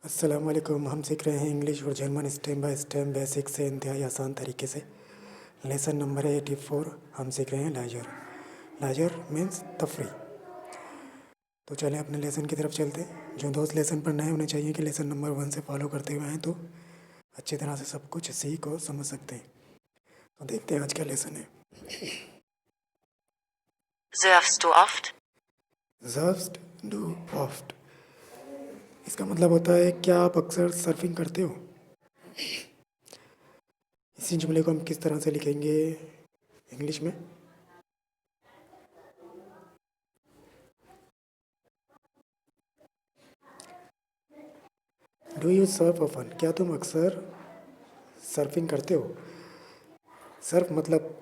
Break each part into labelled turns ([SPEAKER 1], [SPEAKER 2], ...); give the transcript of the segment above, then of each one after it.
[SPEAKER 1] अस्सलाम वालेकुम। हम सीख रहे हैं इंग्लिश और German step by step basic से इंतहाई आसान तरीके से। लेसन नंबर है 84। हम सीख रहे हैं लाइजर। लाइजर मीन्स तफरी। तो चलें अपने लेसन की तरफ चलते हैं। जो दोस्त लेसन पर नए होने चाहिए कि लेसन नंबर 1 से फॉलो करते हुए हैं तो अच्छी तरह से सब कुछ सीख और समझ सकते हैं। तो देखते हैं आज का लेसन है।
[SPEAKER 2] Surfst du oft?
[SPEAKER 1] सर्फ्ड डू ऑफ्ट। इसका मतलब होता है क्या आप अक्सर सर्फिंग करते हो। इसी जुमले को हम किस तरह से लिखेंगे इंग्लिश में। Do you Surf often. क्या तुम अक्सर सर्फिंग करते हो। सर्फ मतलब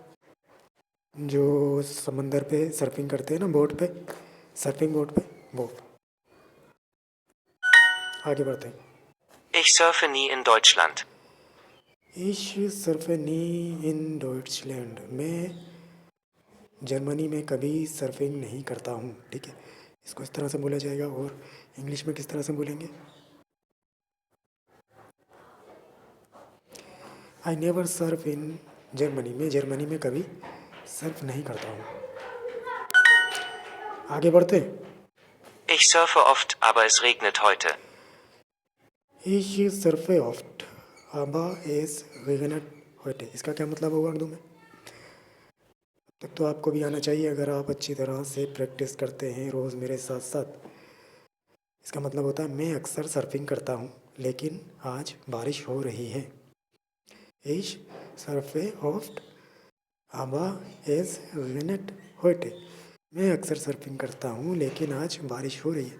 [SPEAKER 1] जो समंदर पे सर्फिंग करते हैं ना, बोट पे, सर्फिंग बोट पे, वो। आगे बढ़ते हैं।
[SPEAKER 2] Ich surfe nie in Deutschland.
[SPEAKER 1] Ich surfe nie in Deutschland। मैं जर्मनी में कभी सर्फिंग नहीं करता हूँ। ठीक है, इसको इस तरह से बोला जाएगा। और इंग्लिश में किस तरह से बोलेंगे। I never Surf in Germany. मैं जर्मनी में कभी सर्फ नहीं करता हूँ। आगे बढ़ते हैं।
[SPEAKER 2] Ich surfe oft, aber es regnet heute.
[SPEAKER 1] Ich surfe oft, aber es regnet heute। इसका क्या मतलब होगा उर्दू में। तक तो आपको भी आना चाहिए अगर आप अच्छी तरह से प्रैक्टिस करते हैं रोज़ मेरे साथ साथ। इसका मतलब होता है मैं अक्सर सर्फिंग करता हूँ लेकिन आज बारिश हो रही है। Ich surfe oft, aber es regnet heute। मैं अक्सर सर्फिंग करता हूँ लेकिन आज बारिश हो रही है।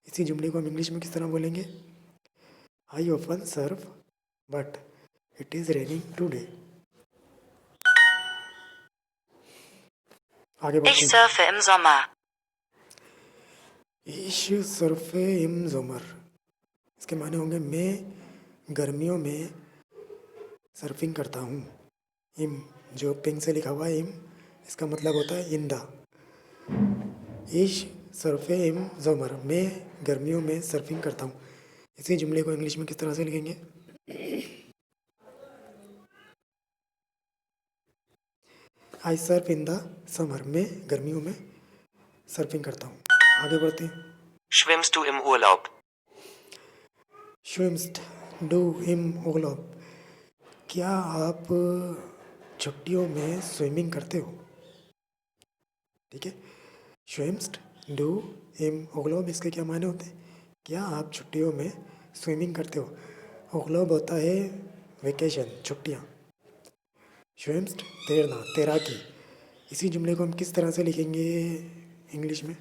[SPEAKER 1] इसी जुमले को हम इंग्लिश में किस तरह बोलेंगे। I often Surf but it is raining today. आगे
[SPEAKER 2] Ich
[SPEAKER 1] बढ़ते हैं।
[SPEAKER 2] surfe im Sommer.
[SPEAKER 1] Ich surfe im Sommer। इसके माने होंगे मैं गर्मियों में सर्फिंग करता हूँ। इम जो पिंक से लिखा हुआ है इम, इसका मतलब होता है इन द। इश सर्फे इम जोमर। मैं गर्मियों में सर्फिंग करता हूँ। इसी जुमले को इंग्लिश में किस तरह से लिखेंगे। आई सर्फ इन द समर। मैं गर्मियों में सर्फिंग करता हूँ। आगे बढ़ते हैं।
[SPEAKER 2] Schwimmst du im Urlaub?
[SPEAKER 1] स्विम्स्ट डू इम ओगलॉब। क्या आप छुट्टियों में स्विमिंग करते हो। ठीक है, स्विम्स्ट डू इम ओगलोब। इसके क्या माने होते हैं। क्या आप छुट्टियों में स्विमिंग करते हो। ओगलोब होता है वेकेशन, छुट्टियाँ। स्विम्स्ट तैरना, तैराकी। इसी जुमले को हम किस तरह से लिखेंगे इंग्लिश में।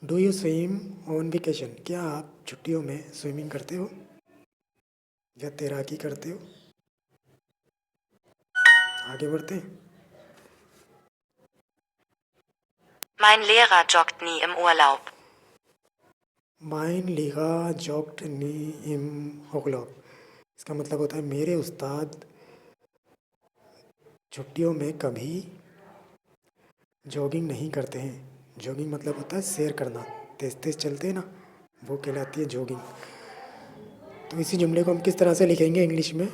[SPEAKER 1] Do you swim on vacation. क्या आप छुट्टियों में स्विमिंग करते हो या तैराकी करते हो। आगे बढ़ते हैं।
[SPEAKER 2] Mein Lehrer joggt nie im Urlaub.
[SPEAKER 1] माइन लीगा जॉक्ट नी इम ओगलॉब। इसका मतलब होता है मेरे उस्ताद छुट्टियों में कभी जॉगिंग नहीं करते हैं। जॉगिंग मतलब होता है सैर करना, तेज़ तेज़ चलते हैं ना, वो कहलाती है जॉगिंग। तो इसी जुमले को हम किस तरह से लिखेंगे इंग्लिश में।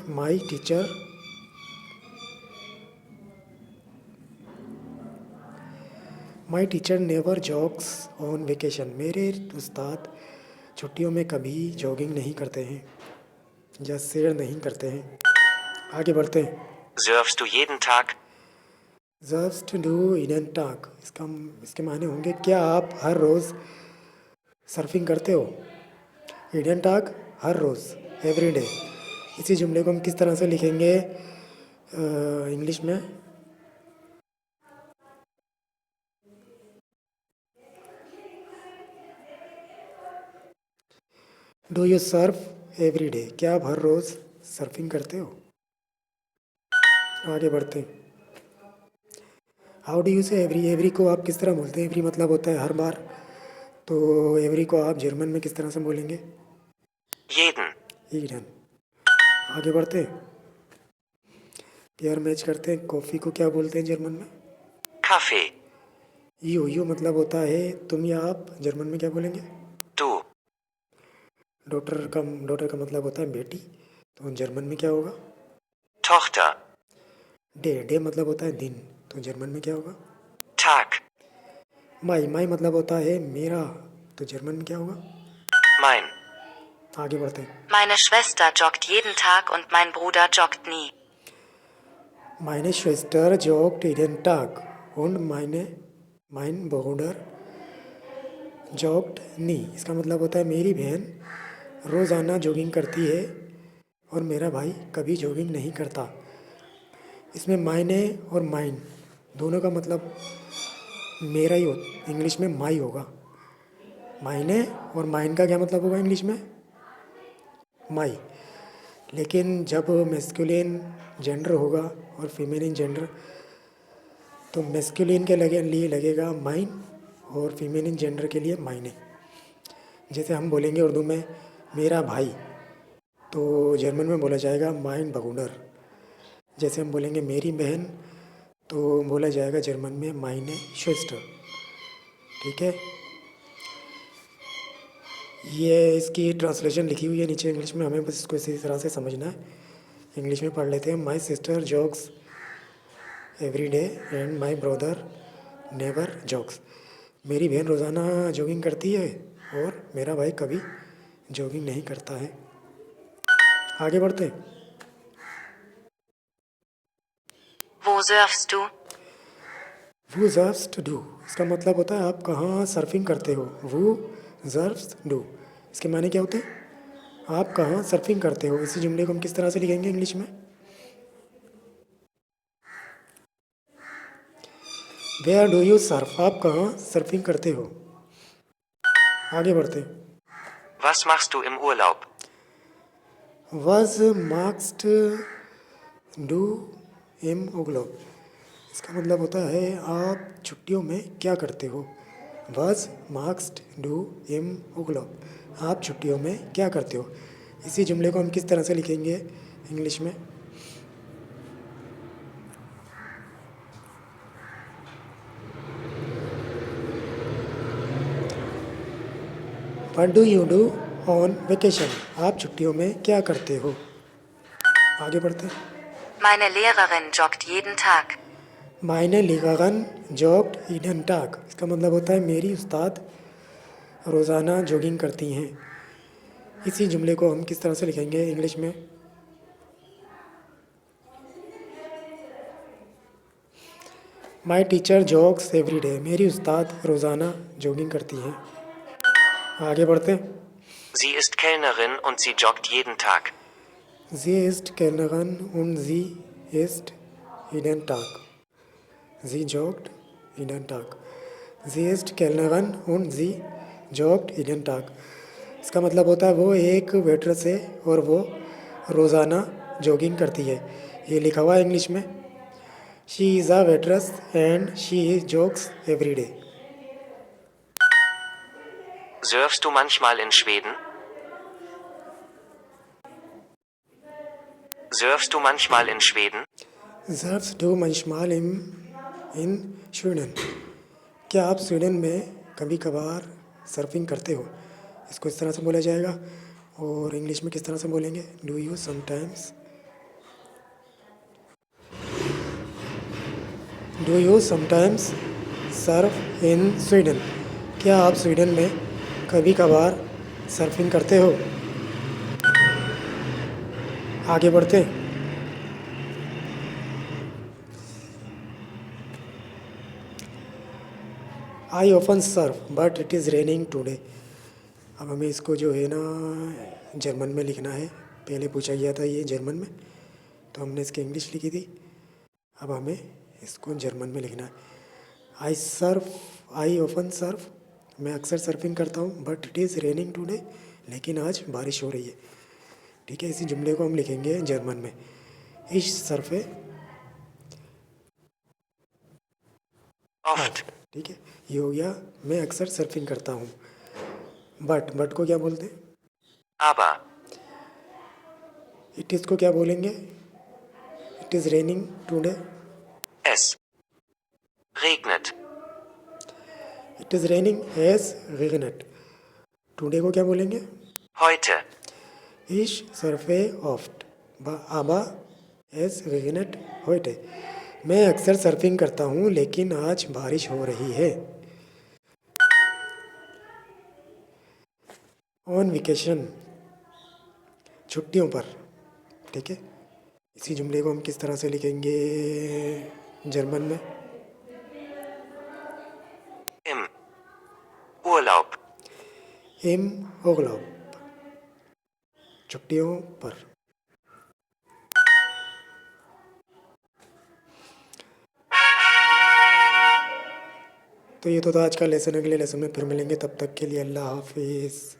[SPEAKER 1] My teacher never जॉग्स on vacation. मेरे उस्ताद छुट्टियों में कभी जॉगिंग नहीं करते हैं या सैर नहीं करते हैं। आगे बढ़ते हैं।
[SPEAKER 2] Surfst du jeden Tag?
[SPEAKER 1] जस्ट डू इन टाक। इसके माने होंगे क्या आप हर रोज़ सर्फिंग करते हो। इंडियन टाक हर रोज़, एवरी डे। इसी जुमले को हम किस तरह से लिखेंगे इंग्लिश में। Do you Surf every day. क्या आप हर रोज़ सर्फिंग करते हो। आगे बढ़ते हैं। हाउ डू यू से एवरी। एवरी को आप किस तरह बोलते हैं। एवरी मतलब होता है हर बार। तो एवरी को आप जर्मन में किस तरह से बोलेंगे।
[SPEAKER 2] Jeden.
[SPEAKER 1] ईडन। आगे बढ़ते हैं। पेयर मैच करते हैं। कॉफ़ी को क्या बोलते हैं जर्मन में।
[SPEAKER 3] Kaffee.
[SPEAKER 1] यू मतलब होता है तुम या आप, जर्मन में क्या बोलेंगे?
[SPEAKER 3] Du.
[SPEAKER 1] डॉटर का मतलब होता है बेटी, तो जर्मन में क्या होगा?
[SPEAKER 3] Tochter.
[SPEAKER 1] डे मतलब होता है दिन, तो जर्मन में क्या होगा?
[SPEAKER 3] Tag.
[SPEAKER 1] माई मतलब होता है मेरा, तो जर्मन में क्या होगा?
[SPEAKER 3] Mein.
[SPEAKER 1] आगे बढ़ते हैं।
[SPEAKER 2] Meine Schwester joggt jeden Tag und mein Bruder joggt nie.
[SPEAKER 1] Meine Schwester joggt jeden Tag und mein Bruder joggt nie। इसका मतलब होता है मेरी बहन रोज़ाना जॉगिंग करती है और मेरा भाई कभी जॉगिंग नहीं करता। इसमें मायने और माइन दोनों का मतलब मेरा ही हो, इंग्लिश में माई होगा। मायने और माइन का क्या मतलब होगा इंग्लिश में? माई। लेकिन जब मैस्कुलिन जेंडर होगा और फीमेलिन जेंडर, तो मैस्कुलिन के लिए लगेगा माइन और फीमेलिन जेंडर के लिए मायने। जैसे हम बोलेंगे उर्दू में मेरा भाई, तो जर्मन में बोला जाएगा माइन बगुनर। जैसे हम बोलेंगे मेरी बहन, तो बोला जाएगा जर्मन में माइने श्वेस्टर। ठीक है, ये इसकी ट्रांसलेशन लिखी हुई है नीचे इंग्लिश में, हमें बस इसको इसी तरह से समझना है। इंग्लिश में पढ़ लेते हैं। My sister जॉग्स every day and my brother never जॉग्स। मेरी बहन रोज़ाना जॉगिंग करती है और मेरा भाई कभी जॉगिंग नहीं करता है। आगे बढ़ते हैं।
[SPEAKER 2] Wo surfst du?
[SPEAKER 1] वो जर्व्स टू डू, इसका मतलब होता है आप कहाँ सर्फिंग करते हो। वो जर्व्स डू, इसके माने क्या होते हैं? आप कहाँ सर्फिंग करते हो। इसी जुमले को हम किस तरह से लिखेंगे इंग्लिश में? वेयर डू यू सर्फ, आप कहाँ सर्फिंग करते हो। आगे बढ़ते हैं।
[SPEAKER 3] Was machst du im Urlaub?
[SPEAKER 1] वज मार्क्सड डू एम ओगलोब, इसका मतलब होता है आप छुट्टियों में क्या करते हो। वज मार्क्सड डू एम ओगलोब, आप छुट्टियों में क्या करते हो। इसी जुमले को हम किस तरह से लिखेंगे इंग्लिश में? What do you do on vacation, आप छुट्टियों में क्या करते हो। आगे बढ़ते हैं।
[SPEAKER 2] Meine Lehrerin joggt jeden Tag.
[SPEAKER 1] मायने लिगागन जॉग्ड ईडन टाक, इसका मतलब होता है मेरी उस्ताद रोज़ाना जॉगिंग करती हैं। इसी जुमले को हम किस तरह से लिखेंगे इंग्लिश में? माई टीचर जॉग्स एवरी डे, मेरी उस्ताद रोज़ाना जॉगिंग करती हैं। आगे बढ़ते हैं।
[SPEAKER 3] Sie ist Kellnerin und sie joggt jeden Tag.
[SPEAKER 1] Sie ist Kellnerin und sie ist jeden Tag. Sie joggt jeden Tag. Sie ist Kellnerin und sie joggt jeden Tag. इसका मतलब होता है वो एक वेट्रेस है और वो रोज़ाना जॉगिंग करती है। ये लिखा हुआ है इंग्लिश में। She is a waitress and she जॉग्स every day.
[SPEAKER 3] Surfst du manchmal in Schweden? Surfst du manchmal in Schweden?
[SPEAKER 1] Serfs do manchmal in Sweden, क्या आप स्वीडन में कभी कभार सर्फिंग करते हो। इसको इस तरह से बोला जाएगा। और इंग्लिश में किस तरह से बोलेंगे? Do you sometimes, do you sometimes Surf in Sweden, क्या आप स्वीडन में कभी कभार सर्फिंग करते हो। आगे बढ़ते हैं। I often Surf but it is raining today. अब हमें इसको जो है ना जर्मन में लिखना है। पहले पूछा गया था ये जर्मन में, तो हमने इसकी इंग्लिश लिखी थी। अब हमें इसको जर्मन में लिखना है। आई ऑफन सर्फ, मैं अक्सर सर्फिंग करता हूँ। But it is raining today, लेकिन आज बारिश हो रही है। ठीक है, इसी जुमले को हम लिखेंगे जर्मन में। इस सर्फे
[SPEAKER 3] Oft.
[SPEAKER 1] ठीक है, ये हो गया मैं अक्सर सर्फिंग करता हूँ। बट को क्या बोलते हैं?
[SPEAKER 3] Aber.
[SPEAKER 1] इट इज़ को क्या बोलेंगे? It is raining today.
[SPEAKER 3] Es Regnet.
[SPEAKER 1] It is raining एज रेगनेट। टुडे को क्या बोलेंगे?
[SPEAKER 3] Heute.
[SPEAKER 1] Ich surfe oft, aber es regnet heute। मैं अक्सर सर्फिंग करता हूँ लेकिन आज बारिश हो रही है। ऑन वेकेशन, छुट्टियों पर। ठीक है, इसी जुमले को हम किस तरह से लिखेंगे जर्मन में?
[SPEAKER 3] Im Urlaub.
[SPEAKER 1] इम ओगलाब, छुट्टियों पर। तो ये तो था आज का लेसन। अगले लेसन में फिर मिलेंगे, तब तक के लिए अल्लाह हाफिज़।